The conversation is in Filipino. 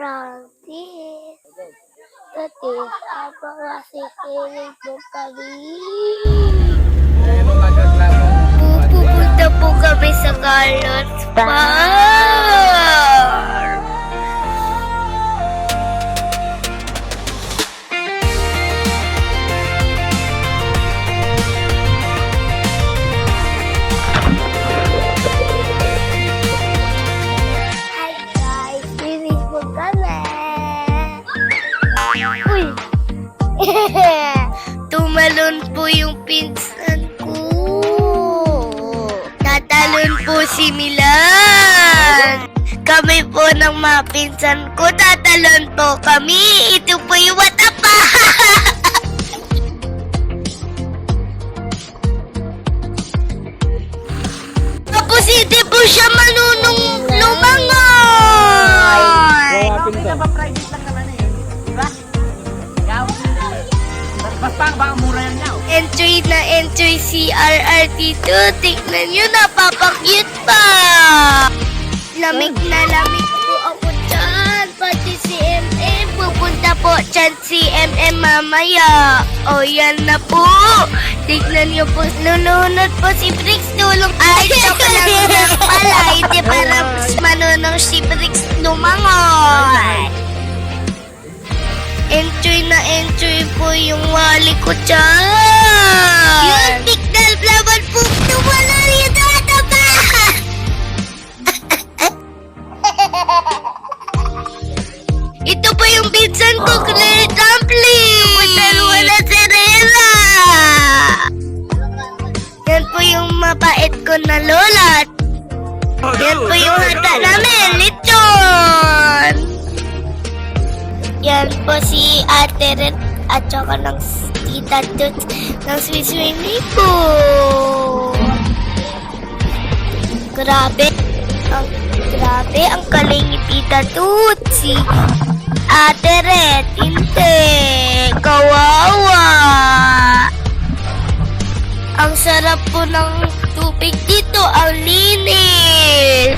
Francis. Dati, apa masisinig mo kami? Pupunta po kami sa Carlos Park. Hi guys, sinig mo kami. Uy! Tumalon po yung pinsan ko. Tatalon po si Milan. Kami po ng mga pinsan ko. Tatalon po kami. Ito po yung watapa. Tapos hindi po siya manunong lumangoy. Private lang naman eh. Diba? Basta baka mura yan niya. Entry na entry si RRT2. Tignan nyo, napapakyut pa. Lamig na lamig po ako dyan. Pati si MM. Pupunta po dyan si MM mamaya. O yan na po. Tignan nyo po. Nununod po si Brix. Tulong ay joke lang pala. Hindi para manunong si Brix lumangoy. Enjoy na enjoy po yung wali ko dyan. Yung tignan laban po. Wala rin ito ba? Ito po yung pinsan ko, Claire Dumpling. Pero wala si Rera. Yan po yung mabait ko na lola. Yan po yung hata namin, lechon. Yan po si Ate Red at saka ng Tita Toots ng Swiss Mimi po. Grabe. Ang galing ni Tita Toots. Si Ate Red, hindi. Kawawa. Ang sarap po ng tubig dito. Ang linis.